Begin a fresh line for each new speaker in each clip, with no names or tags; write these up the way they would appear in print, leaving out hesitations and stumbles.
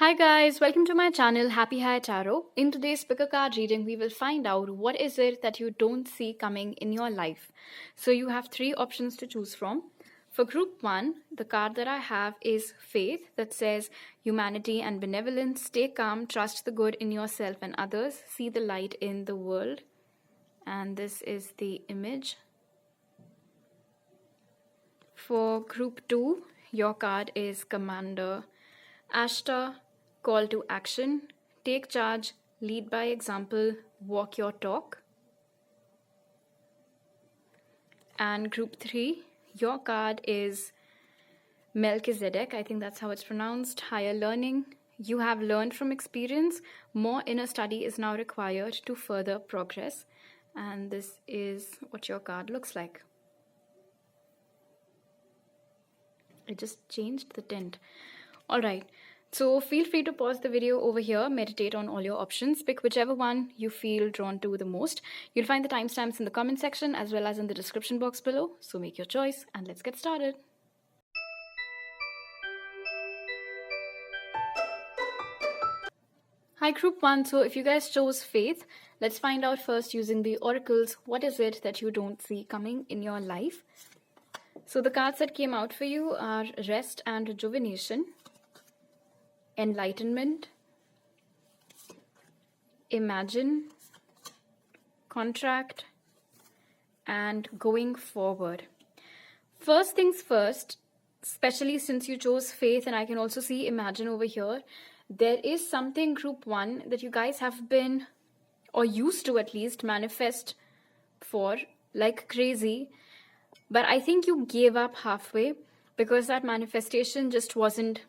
Hi guys, welcome to my channel Happy High Tarot. In today's pick a card reading, we will find out what is it that you don't see coming in your life. So you have three options to choose from. For group 1, the card that I have is Faith, that says humanity and benevolence, stay calm, trust the good in yourself and others, see the light in the world. And this is the image. For group 2, your card is Commander Ashta, call to action, take charge, lead by example, walk your talk. And group 3, your card is Melchizedek, I think that's how it's pronounced, higher learning. You have learned from experience, more inner study is now required to further progress. And this is what your card looks like. It just changed the tint. Alright, so feel free to pause the video over here, meditate on all your options, pick whichever one you feel drawn to the most. You'll find the timestamps in the comment section as well as in the description box below, so make your choice and let's get started. Hi group 1, so if you guys chose Faith, let's find out first using the oracles, what is it that you don't see coming in your life? So the cards that came out for you are Rest and Rejuvenation, Enlightenment, Imagine, Contract, and Going Forward. First things first, especially since you chose Faith and I can also see Imagine over here, there is something group 1 that you guys have been, or used to at least, manifest for like crazy. But I think you gave up halfway because that manifestation just wasn't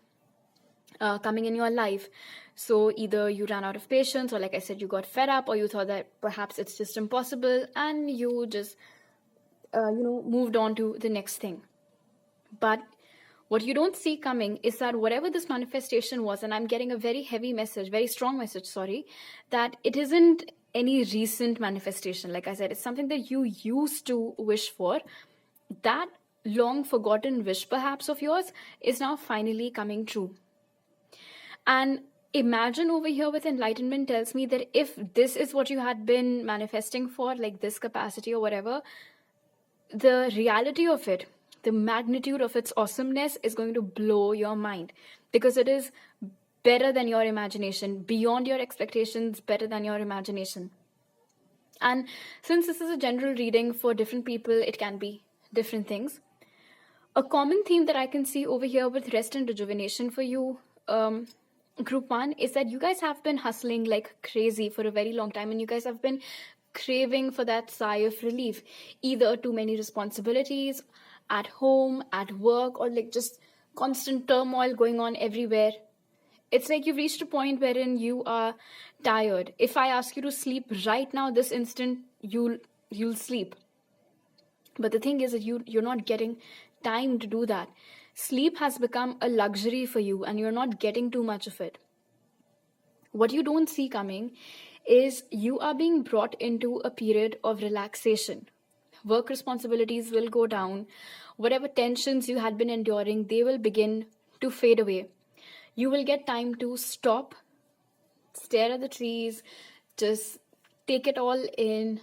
coming in your life. So either you ran out of patience, or like I said, you got fed up, or you thought that perhaps it's just impossible and you just, moved on to the next thing. But what you don't see coming is that whatever this manifestation was, and I'm getting a very heavy message, very strong message, sorry, that it isn't any recent manifestation. Like I said, it's something that you used to wish for. That long forgotten wish perhaps of yours is now finally coming true. And Imagine over here with Enlightenment tells me that if this is what you had been manifesting for, like this capacity or whatever, the reality of it, the magnitude of its awesomeness is going to blow your mind, because it is better than your imagination, beyond your expectations, better than your imagination. And since this is a general reading for different people, it can be different things. A common theme that I can see over here with Rest and Rejuvenation for you, group 1, is that you guys have been hustling like crazy for a very long time, and you guys have been craving for that sigh of relief, either too many responsibilities at home, at work, or like just constant turmoil going on everywhere. It's like you've reached a point wherein you are tired. If I ask you to sleep right now, this instant, you'll sleep. But the thing is that you're not getting time to do that. Sleep has become a luxury for you and you're not getting too much of it. What you don't see coming is you are being brought into a period of relaxation. Work responsibilities will go down. Whatever tensions you had been enduring, they will begin to fade away. You will get time to stop, stare at the trees, just take it all in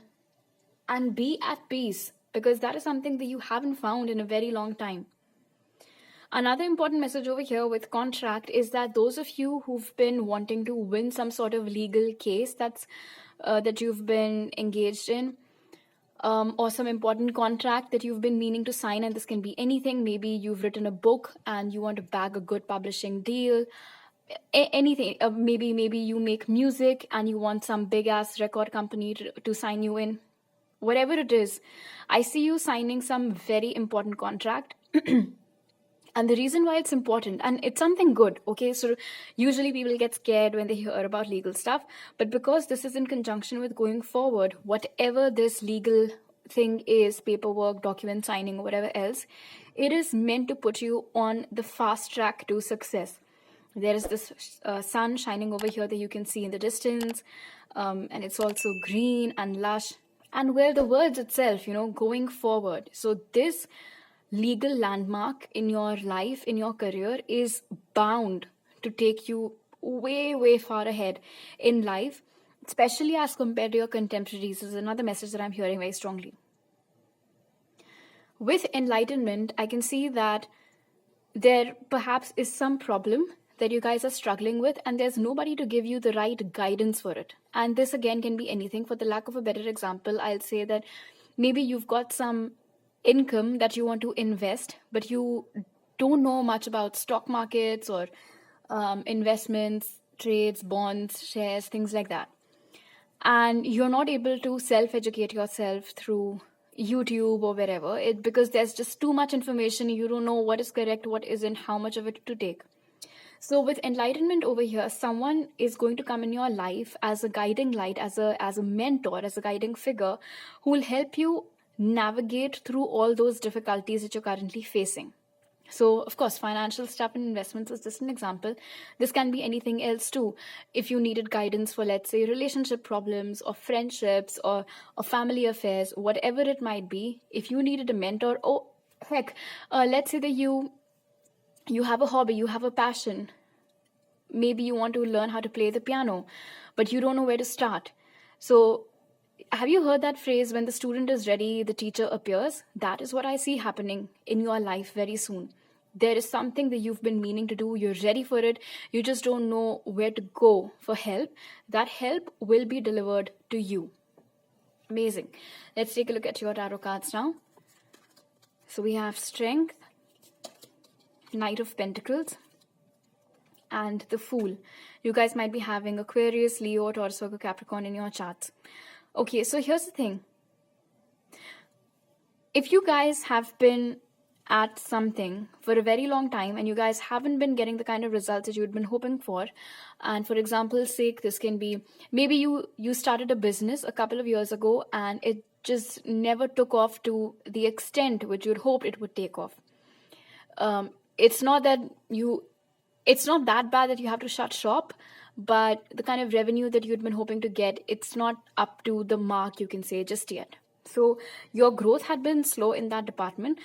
and be at peace, because that is something that you haven't found in a very long time. Another important message over here with Contract is that those of you who've been wanting to win some sort of legal case that you've been engaged in, or some important contract that you've been meaning to sign, and this can be anything. Maybe you've written a book and you want to bag a good publishing deal, anything. Maybe you make music and you want some big ass record company to sign you in. Whatever it is, I see you signing some very important contract. And the reason why it's important, and it's something good, okay? So usually people get scared when they hear about legal stuff, but because this is in conjunction with going forward, whatever this legal thing is, paperwork, document signing, or whatever else, it is meant to put you on the fast track to success. There is this sun shining over here that you can see in the distance, and it's also green and lush, and where the words itself, going forward. So this legal landmark in your life, in your career, is bound to take you way far ahead in life, especially as compared to your contemporaries. This is another message that I'm hearing very strongly. With enlightenment, I can see that there perhaps is some problem that you guys are struggling with, and there's nobody to give you the right guidance for it. And this again can be anything. For the lack of a better example, I'll say that maybe you've got some income that you want to invest, but you don't know much about stock markets or investments, trades, bonds, shares, things like that. And you're not able to self-educate yourself through YouTube or wherever, because there's just too much information. You don't know what is correct, what isn't, how much of it to take. So with enlightenment over here, someone is going to come in your life as a guiding light, as a mentor, as a guiding figure, who will help you navigate through all those difficulties that you're currently facing. So, of course, financial stuff and investments is just an example. This can be anything else too. If you needed guidance for, let's say, relationship problems or friendships or family affairs, whatever it might be, if you needed a mentor, oh, heck, let's say that you have a hobby, you have a passion. Maybe you want to learn how to play the piano, but you don't know where to start. So have you heard that phrase, when the student is ready, the teacher appears? That is what I see happening in your life very soon. There is something that you've been meaning to do. You're ready for it. You just don't know where to go for help. That help will be delivered to you. Amazing. Let's take a look at your tarot cards now. So we have Strength, Knight of Pentacles, and the Fool. You guys might be having Aquarius, Leo, Taurus, Virgo, Capricorn in your charts. Okay, so here's the thing. If you guys have been at something for a very long time and you guys haven't been getting the kind of results that you'd been hoping for, and for example's sake, this can be, maybe you started a business a couple of years ago and it just never took off to the extent which you'd hoped it would take off. It's not that bad that you have to shut shop, but the kind of revenue that you'd been hoping to get, it's not up to the mark, you can say, just yet. So your growth had been slow in that department.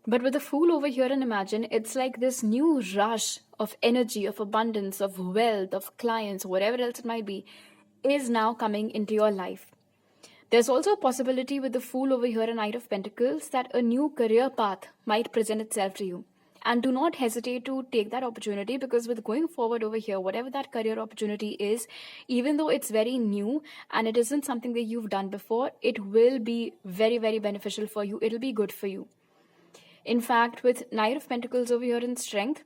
But with the Fool over here, and imagine, it's like this new rush of energy, of abundance, of wealth, of clients, whatever else it might be, is now coming into your life. There's also a possibility with the Fool over here, a Knight of Pentacles, that a new career path might present itself to you. And do not hesitate to take that opportunity, because with going forward over here, whatever that career opportunity is, even though it's very new and it isn't something that you've done before, it will be very, very beneficial for you. It'll be good for you. In fact, with Knight of Pentacles over here in Strength,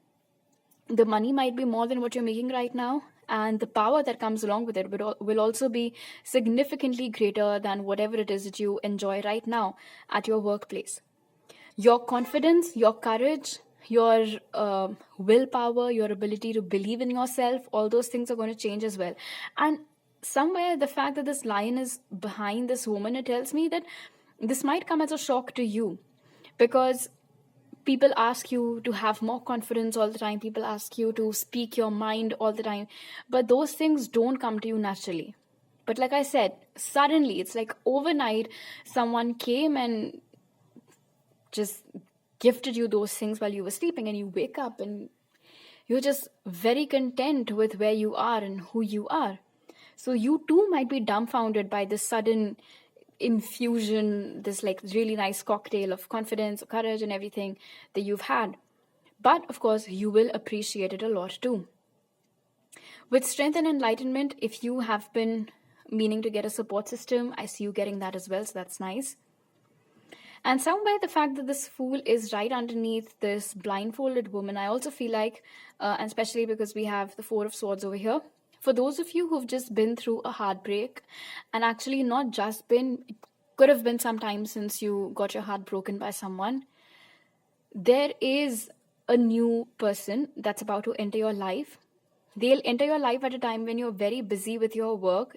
the money might be more than what you're making right now, and the power that comes along with it will also be significantly greater than whatever it is that you enjoy right now at your workplace. Your confidence, your courage, your willpower, your ability to believe in yourself, all those things are going to change as well. And somewhere the fact that this lion is behind this woman, it tells me that this might come as a shock to you, because people ask you to have more confidence all the time. People ask you to speak your mind all the time. But those things don't come to you naturally. But like I said, suddenly, it's like overnight, someone came and just gifted you those things while you were sleeping, and you wake up and you're just very content with where you are and who you are. So you too might be dumbfounded by this sudden infusion, this like really nice cocktail of confidence, courage, and everything that you've had. But of course, you will appreciate it a lot too. With Strength and Enlightenment, if you have been meaning to get a support system, I see you getting that as well, so that's nice. And somewhere the fact that this Fool is right underneath this blindfolded woman, I also feel like, and especially because we have the Four of Swords over here, for those of you who've just been through a heartbreak, and actually not just been, it could have been some time since you got your heart broken by someone, there is a new person that's about to enter your life. They'll enter your life at a time when you're very busy with your work.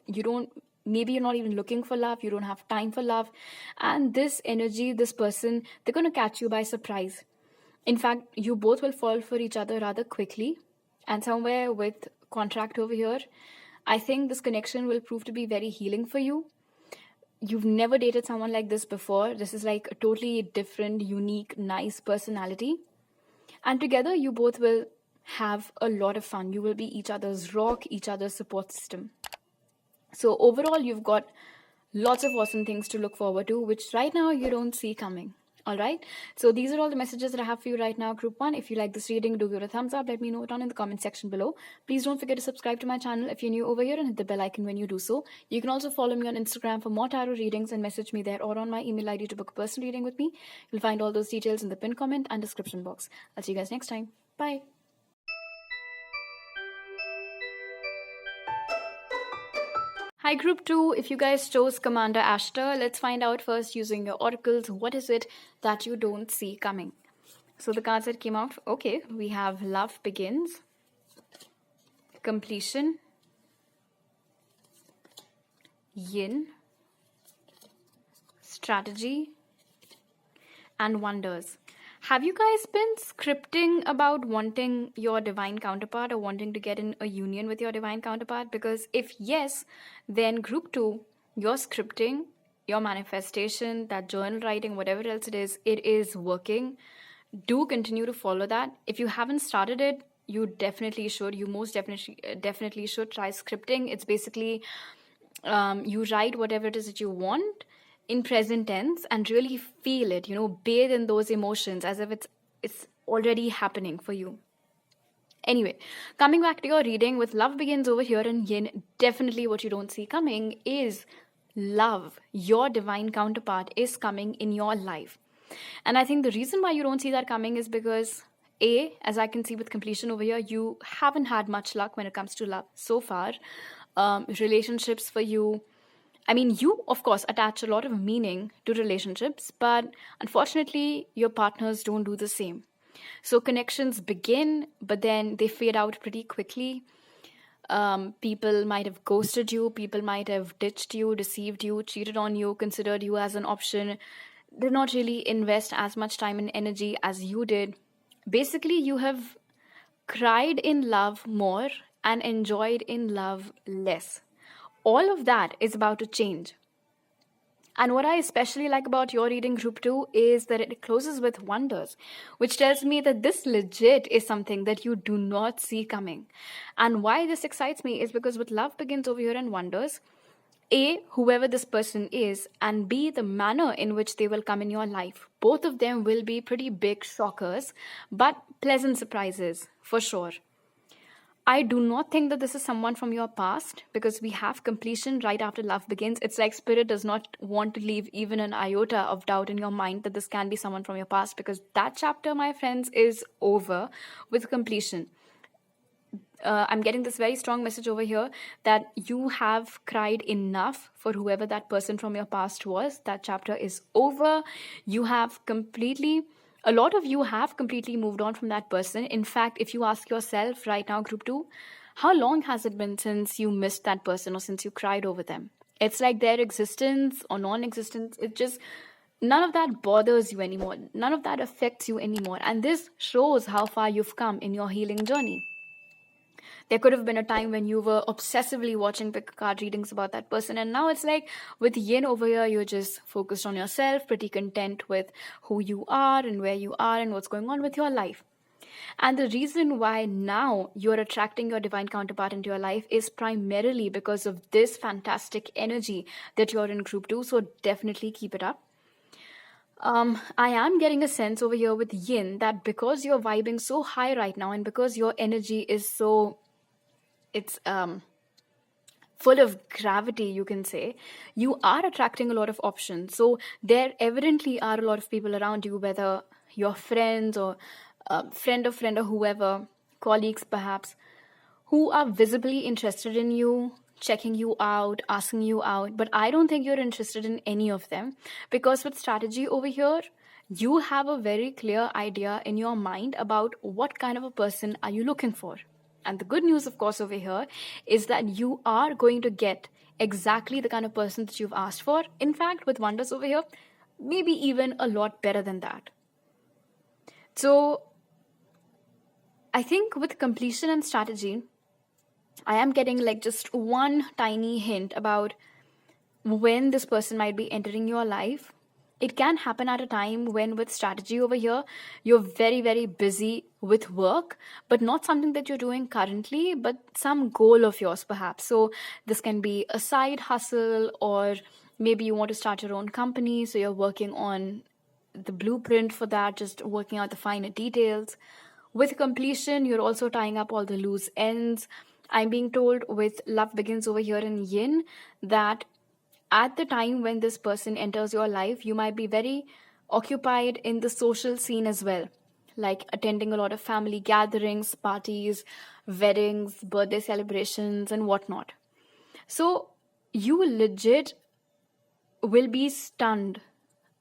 Maybe you're not even looking for love. You don't have time for love. And this energy, this person, they're going to catch you by surprise. In fact, you both will fall for each other rather quickly. And somewhere with contract over here, I think this connection will prove to be very healing for you. You've never dated someone like this before. This is like a totally different, unique, nice personality. And together you both will have a lot of fun. You will be each other's rock, each other's support system. So overall, you've got lots of awesome things to look forward to, which right now you don't see coming. All right. So these are all the messages that I have for you right now, Group 1. If you like this reading, do give it a thumbs up. Let me know it down in the comment section below. Please don't forget to subscribe to my channel if you're new over here and hit the bell icon when you do so. You can also follow me on Instagram for more tarot readings and message me there or on my email ID to book a personal reading with me. You'll find all those details in the pinned comment and description box. I'll see you guys next time. Bye. Hi Group 2, if you guys chose Commander Ashtar, let's find out first using your oracles, what is it that you don't see coming? So the cards that came out, okay, we have Love Begins, Completion, Yin, Strategy, and Wonders. Have you guys been scripting about wanting your divine counterpart or wanting to get in a union with your divine counterpart? Because if yes, then Group 2, your scripting, your manifestation, that journal writing, whatever else it is working. Do continue to follow that. If you haven't started it, you definitely should. You most definitely should try scripting. It's basically you write whatever it is that you want in present tense and really feel it, bathe in those emotions as if it's already happening for you. Anyway, coming back to your reading with Love Begins over here and Yin, definitely what you don't see coming is love. Your divine counterpart is coming in your life. And I think the reason why you don't see that coming is because as I can see with Completion over here, you haven't had much luck when it comes to love so far. Relationships for you, you, of course, attach a lot of meaning to relationships, but unfortunately, your partners don't do the same. So connections begin, but then they fade out pretty quickly. People might have ghosted you. People might have ditched you, deceived you, cheated on you, considered you as an option. Did not really invest as much time and energy as you did. Basically, you have cried in love more and enjoyed in love less. All of that is about to change. And what I especially like about your reading, Group 2, is that it closes with Wonders, which tells me that this legit is something that you do not see coming. And why this excites me is because with Love Begins over here and Wonders, A, whoever this person is, and B, the manner in which they will come in your life. Both of them will be pretty big shockers, but pleasant surprises, for sure. I do not think that this is someone from your past because we have Completion right after Love Begins. It's like Spirit does not want to leave even an iota of doubt in your mind that this can be someone from your past, because that chapter, my friends, is over with Completion. I'm getting this very strong message over here that you have cried enough for whoever that person from your past was. That chapter is over. A lot of you have completely moved on from that person. In fact, if you ask yourself right now, Group 2, how long has it been since you missed that person or since you cried over them? It's like their existence or non-existence, none of that bothers you anymore. None of that affects you anymore. And this shows how far you've come in your healing journey. There could have been a time when you were obsessively watching pick card readings about that person. And now it's like with Yin over here, you're just focused on yourself, pretty content with who you are and where you are and what's going on with your life. And the reason why now you're attracting your divine counterpart into your life is primarily because of this fantastic energy that you're in Group 2. So definitely keep it up. I am getting a sense over here with Yin that because you're vibing so high right now and because your energy is it's full of gravity, you can say, you are attracting a lot of options. So there evidently are a lot of people around you, whether your friends or friend of whoever, colleagues perhaps, who are visibly interested in you, checking you out, asking you out. But I don't think you're interested in any of them, because with Strategy over here, you have a very clear idea in your mind about what kind of a person are you looking for. And the good news, of course, over here is that you are going to get exactly the kind of person that you've asked for. In fact, with Wonders over here, maybe even a lot better than that. So I think with Completion and Strategy, I am getting like just one tiny hint about when this person might be entering your life It can happen at a time when with strategy over here, you're very, very busy with work, but not something that you're doing currently, but some goal of yours perhaps. So this can be a side hustle, or maybe you want to start your own company. So you're working on the blueprint for that, just working out the finer details. With completion, you're also tying up all the loose ends. I'm being told with love begins over here in yin that at the time when this person enters your life, you might be very occupied in the social scene as well, like attending a lot of family gatherings, parties, weddings, birthday celebrations, and whatnot. So you legit will be stunned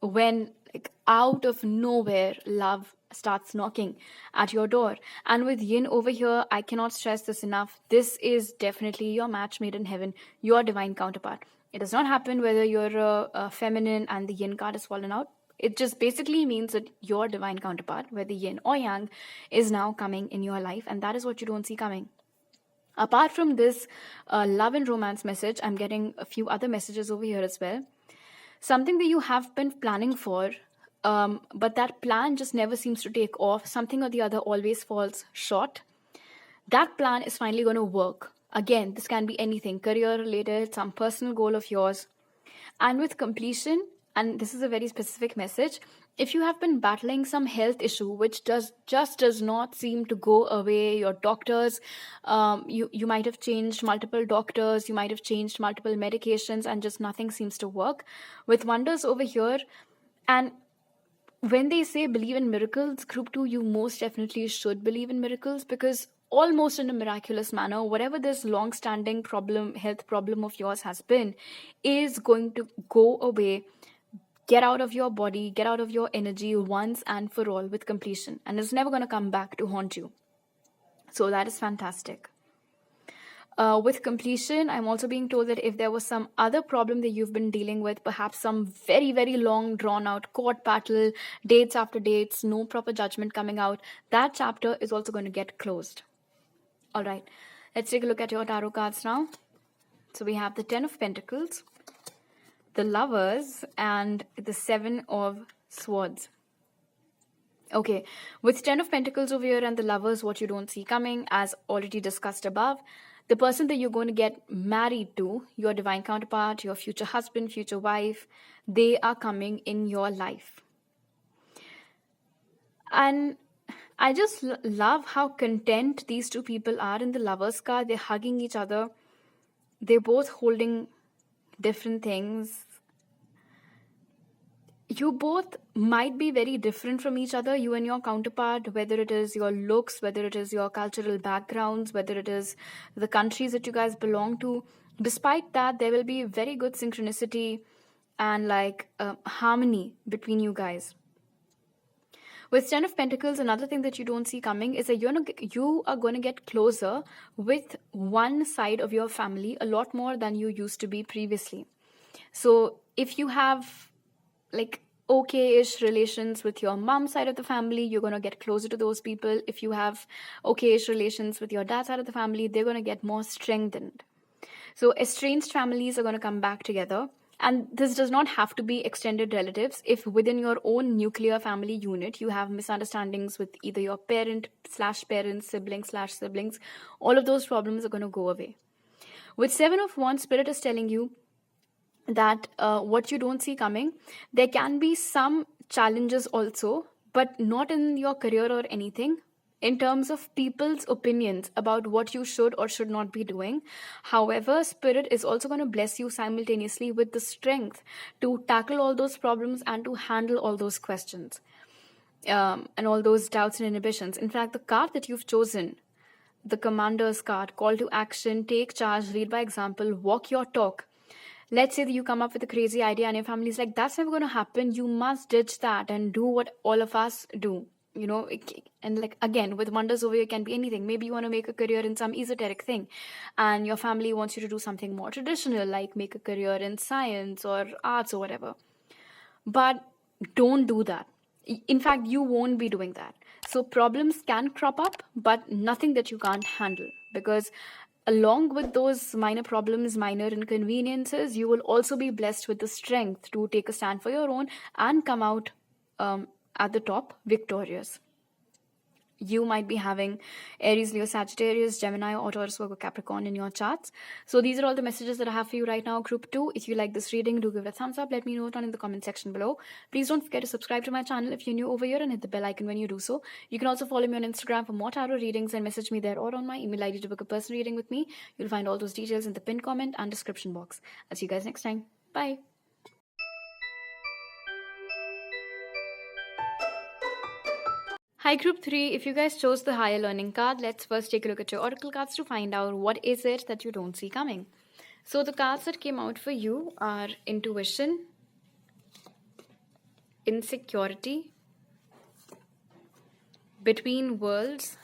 when, like, out of nowhere, love starts knocking at your door. And with yin over here, I cannot stress this enough. This is definitely your match made in heaven, your divine counterpart. It does not happen whether you're a feminine and the yin card has fallen out. It just basically means that your divine counterpart, whether yin or yang, is now coming in your life, and that is what you don't see coming. Apart from this love and romance message, I'm getting a few other messages over here as well. Something that you have been planning for, but that plan just never seems to take off. Something or the other always falls short. That plan is finally going to work. Again, this can be anything, career related, some personal goal of yours. And with completion, and this is a very specific message, if you have been battling some health issue which does not seem to go away, your doctors, you might have changed multiple doctors, you might have changed multiple medications, and just nothing seems to work. With wonders over here, and when they say believe in miracles, group 2, you most definitely should believe in miracles, because almost in a miraculous manner, whatever this long-standing problem, health problem of yours has been, is going to go away, get out of your body, get out of your energy once and for all with completion. And it's never going to come back to haunt you. So that is fantastic. With completion, I'm also being told that if there was some other problem that you've been dealing with, perhaps some very, very long drawn out court battle, dates after dates, no proper judgment coming out, that chapter is also going to get closed. All right, let's take a look at your tarot cards now. So we have the 10 of Pentacles, the Lovers, and the 7 of Swords. Okay, with 10 of Pentacles over here and the Lovers, what you don't see coming, as already discussed above, the person that you're going to get married to, your divine counterpart, your future husband, future wife, they are coming in your life. And I just love how content these two people are in the Lovers card. They're hugging each other. They're both holding different things. You both might be very different from each other, you and your counterpart, whether it is your looks, whether it is your cultural backgrounds, whether it is the countries that you guys belong to. Despite that, there will be very good synchronicity and harmony between you guys. With 10 of Pentacles, another thing that you don't see coming is that you are going to get closer with one side of your family a lot more than you used to be previously. So if you have okay-ish relations with your mom side of the family, you're going to get closer to those people. If you have okay-ish relations with your dad side of the family, they're going to get more strengthened. So estranged families are going to come back together. And this does not have to be extended relatives. If within your own nuclear family unit, you have misunderstandings with either your parent/parents, sibling/siblings, all of those problems are going to go away. With 7 of Wands, Spirit is telling you that what you don't see coming, there can be some challenges also, but not in your career or anything, in terms of people's opinions about what you should or should not be doing. However, Spirit is also going to bless you simultaneously with the strength to tackle all those problems and to handle all those questions and all those doubts and inhibitions. In fact, the card that you've chosen, the Commander's card, call to action, take charge, lead by example, walk your talk. Let's say that you come up with a crazy idea and your family is like, that's never going to happen. You must ditch that and do what all of us do. And again, with wonders over here, it can be anything. Maybe you want to make a career in some esoteric thing and your family wants you to do something more traditional, like make a career in science or arts or whatever. But don't do that. In fact, you won't be doing that. So problems can crop up, but nothing that you can't handle, because along with those minor problems, minor inconveniences, you will also be blessed with the strength to take a stand for your own and come out at the top victorious. You might be having Aries, Leo, Sagittarius, Gemini, or Taurus, Virgo, Capricorn in your charts. So these are all the messages that I have for you right now, Group 2. If you like this reading, do give it a thumbs up. Let me know down in the comment section below. Please don't forget to subscribe to my channel if you're new over here and hit the bell icon when you do so. You can also follow me on Instagram for more tarot readings and message me there or on my email ID to book a personal reading with me. You'll find all those details in the pinned comment and description box. I'll see you guys next time. Bye. Hi Group 3, if you guys chose the higher learning card, let's first take a look at your oracle cards to find out what is it that you don't see coming. So the cards that came out for you are intuition, insecurity, between worlds,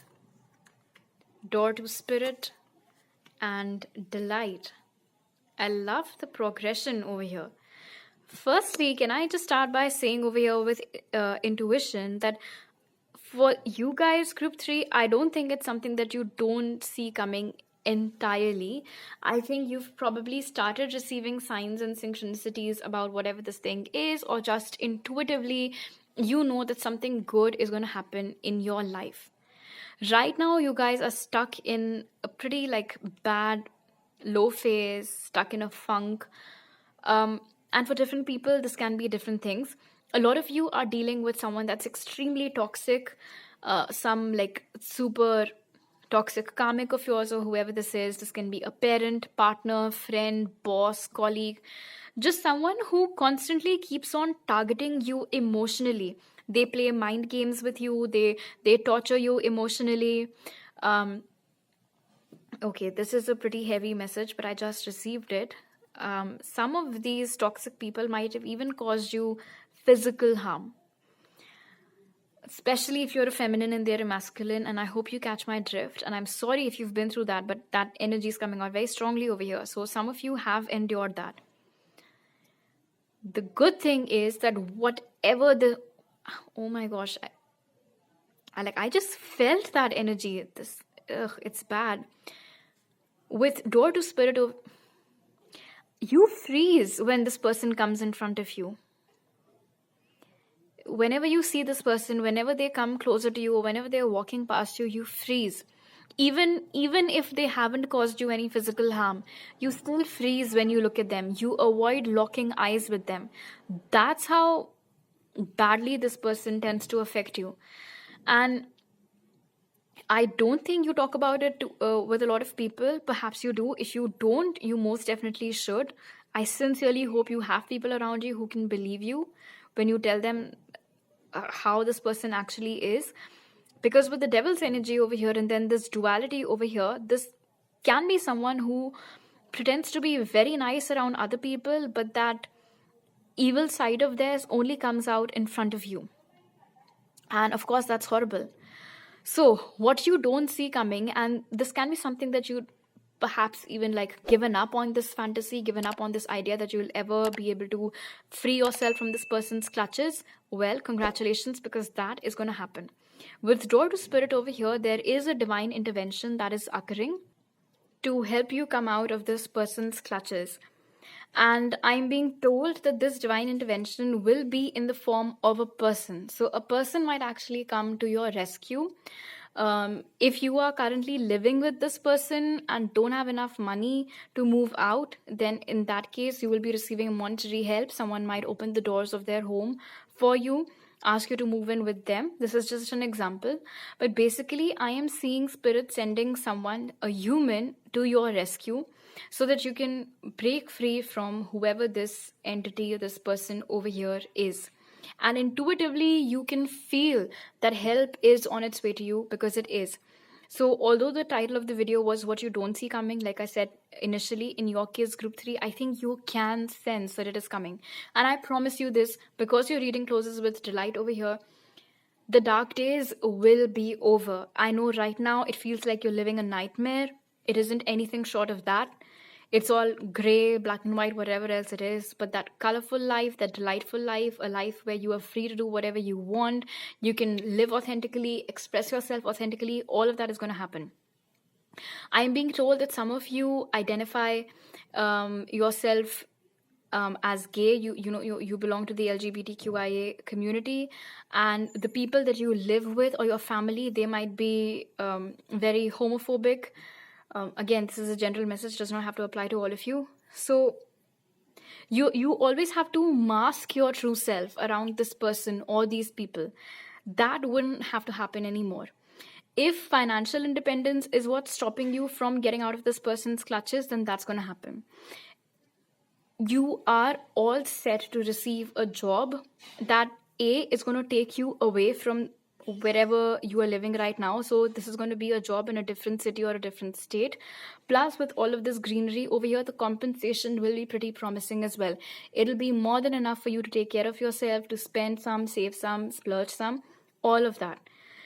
door to spirit, and delight. I love the progression over here. Firstly, can I just start by saying over here with intuition that for you guys, Group 3, I don't think it's something that you don't see coming entirely. I think you've probably started receiving signs and synchronicities about whatever this thing is, or just intuitively, you know that something good is going to happen in your life. Right now, you guys are stuck in a pretty bad, low phase, stuck in a funk. And for different people, this can be different things. A lot of you are dealing with someone that's extremely toxic, some super toxic karmic of yours or whoever this is. This can be a parent, partner, friend, boss, colleague, just someone who constantly keeps on targeting you emotionally. They play mind games with you. They torture you emotionally. Okay, this is a pretty heavy message, but I just received it. Some of these toxic people might have even caused you physical harm, especially if you're a feminine and they're a masculine, and I hope you catch my drift. And I'm sorry if you've been through that, but that energy is coming out very strongly over here. So some of you have endured that. The good thing is that whatever the, oh my gosh, I just felt that energy. It's bad. With door to spirit, you freeze when this person comes in front of you. Whenever you see this person, whenever they come closer to you, or whenever they're walking past you, you freeze. Even if they haven't caused you any physical harm, you still freeze when you look at them. You avoid locking eyes with them. That's how badly this person tends to affect you. And I don't think you talk about it with a lot of people. Perhaps you do. If you don't, you most definitely should. I sincerely hope you have people around you who can believe you when you tell them how this person actually is. Because with the devil's energy over here and then this duality over here, this can be someone who pretends to be very nice around other people, but that evil side of theirs only comes out in front of you. And of course, that's horrible. So what you don't see coming, and this can be something that you perhaps even given up on this fantasy, given up on this idea that you'll ever be able to free yourself from this person's clutches. Well, congratulations, because that is going to happen. With door to spirit over here, there is a divine intervention that is occurring to help you come out of this person's clutches. And I'm being told that this divine intervention will be in the form of a person. So a person might actually come to your rescue. If you are currently living with this person and don't have enough money to move out, then in that case, you will be receiving monetary help. Someone might open the doors of their home for you, ask you to move in with them. This is just an example. But basically, I am seeing spirit sending someone, a human, to your rescue so that you can break free from whoever this entity or this person over here is. And intuitively, you can feel that help is on its way to you, because it is. So although the title of the video was what you don't see coming, like I said initially, in your case, Group 3, I think you can sense that it is coming. And I promise you this, because your reading closes with delight over here, the dark days will be over. I know right now it feels like you're living a nightmare. It isn't anything short of that. It's all gray, black and white, whatever else it is. But that colorful life, that delightful life, a life where you are free to do whatever you want, you can live authentically, express yourself authentically, all of that is going to happen. I'm being told that some of you identify yourself as gay. You belong to the LGBTQIA community, and the people that you live with or your family, they might be very homophobic. Again, this is a general message, does not have to apply to all of you. So you always have to mask your true self around this person or these people. That wouldn't have to happen anymore. If financial independence is what's stopping you from getting out of this person's clutches, then that's going to happen. You are all set to receive a job that is going to take you away from wherever you are living right now. So this is going to be a job in a different city or a different state. Plus, with all of this greenery over here, the compensation will be pretty promising as well. It'll be more than enough for you to take care of yourself, to spend some, save some, splurge some, all of that.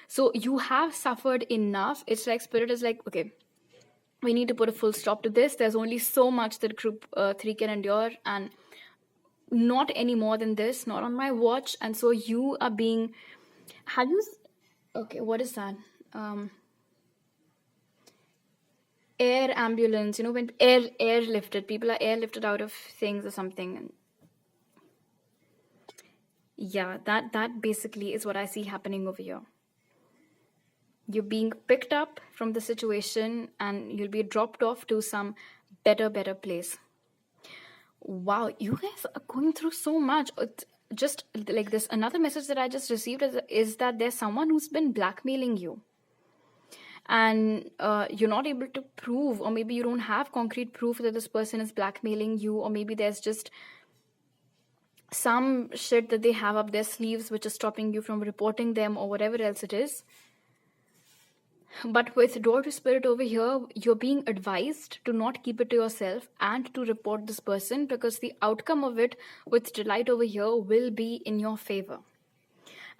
So you have suffered enough. It's like Spirit is like, okay, we need to put a full stop to this. There's only so much that group 3 can endure, and not any more than this, not on my watch. And so you are being, have you, okay, what is that? Air ambulance, you know, when airlifted, people are airlifted out of things or something. And yeah, that basically is what I see happening over here. You're being picked up from the situation and you'll be dropped off to some better place. Wow, you guys are going through so much. It's just like this. Another message that I just received is that there's someone who's been blackmailing you. And you're not able to prove, or maybe you don't have concrete proof that this person is blackmailing you, or maybe there's just some shit that they have up their sleeves which is stopping you from reporting them or whatever else it is. But with Door to Spirit over here, you're being advised to not keep it to yourself and to report this person, because the outcome of it with Delight over here will be in your favor.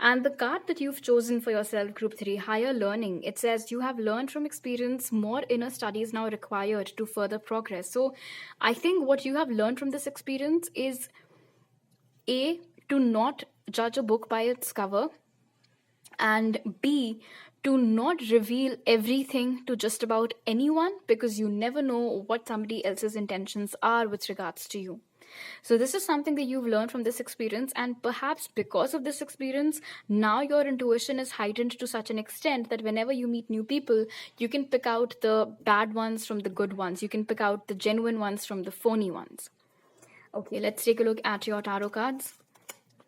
And the card that you've chosen for yourself, Group 3, Higher Learning, it says you have learned from experience, more inner studies now required to further progress. So I think what you have learned from this experience is A, to not judge a book by its cover, and B, to not reveal everything to just about anyone, because you never know what somebody else's intentions are with regards to you. So this is something that you've learned from this experience, and perhaps because of this experience, now your intuition is heightened to such an extent that whenever you meet new people, you can pick out the bad ones from the good ones. You can pick out the genuine ones from the phony ones. Okay, let's take a look at your tarot cards.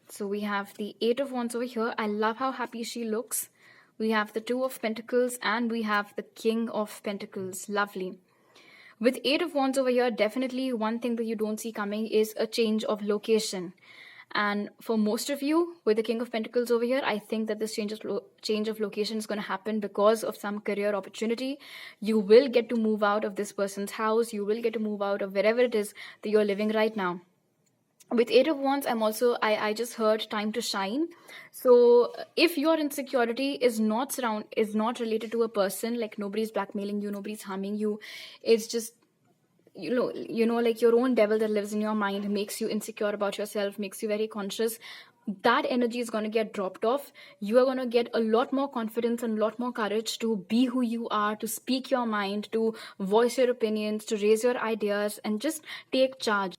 So we have the 8 of Wands over here. I love how happy she looks. We have the 2 of Pentacles and we have the King of Pentacles. Lovely. With 8 of Wands over here, definitely one thing that you don't see coming is a change of location. And for most of you, with the King of Pentacles over here, I think that this change of location is going to happen because of some career opportunity. You will get to move out of this person's house. You will get to move out of wherever it is that you're living right now. With 8 of Wands, I just heard time to shine. So if your insecurity is not related to a person, like nobody's blackmailing you, nobody's harming you, it's just, you know, like your own devil that lives in your mind makes you insecure about yourself, makes you very conscious, that energy is going to get dropped off. You are going to get a lot more confidence and a lot more courage to be who you are, to speak your mind, to voice your opinions, to raise your ideas, and just take charge.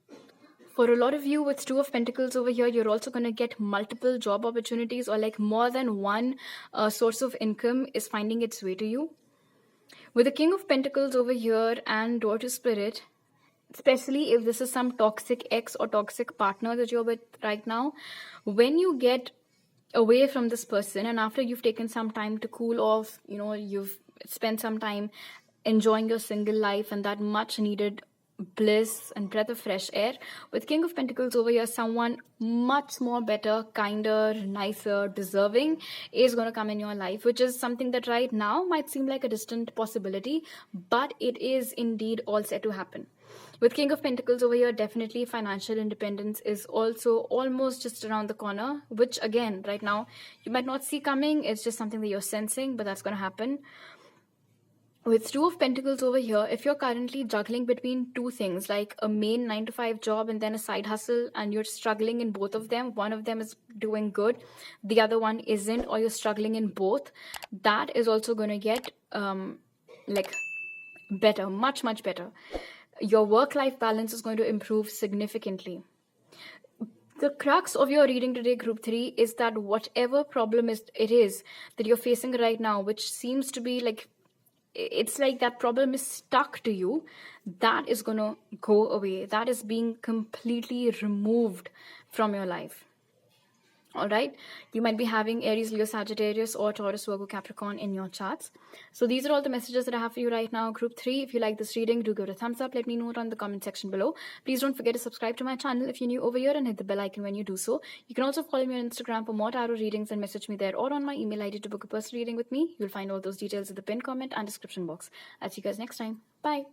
For a lot of you with 2 of Pentacles over here, you're also going to get multiple job opportunities, or like more than one source of income is finding its way to you. With the King of Pentacles over here and Door to Spirit, especially if this is some toxic ex or toxic partner that you're with right now, when you get away from this person and after you've taken some time to cool off, you know, you've spent some time enjoying your single life and that much needed bliss and breath of fresh air, with King of Pentacles over here, someone much more better, kinder, nicer, deserving is going to come in your life, which is something that right now might seem like a distant possibility, but it is indeed all set to happen. With King of Pentacles over here, definitely financial independence is also almost just around the corner, which again, right now, you might not see coming. It's just something that you're sensing, but that's going to happen. With 2 of Pentacles over here, if you're currently juggling between 2 things, like a main 9-to-5 job and then a side hustle, and you're struggling in both of them, one of them is doing good, the other one isn't, or you're struggling in both, that is also going to get, better, much, much better. Your work-life balance is going to improve significantly. The crux of your reading today, Group 3, is that whatever problem it is that you're facing right now, which seems to be like, it's like that problem is stuck to you, that is going to go away. That is being completely removed from your life. All right, you might be having Aries, Leo, Sagittarius, or Taurus, Virgo, Capricorn in your charts. So these are all the messages that I have for you right now, Group 3. If you like this reading, do give it a thumbs up. Let me know it on the comment section below. Please don't forget to subscribe to my channel if you're new over here, and hit the bell icon when you do so. You can also follow me on Instagram for more tarot readings and message me there, or on my email ID to book a personal reading with me. You'll find all those details in the pinned comment and description box. I'll see you guys next time. Bye.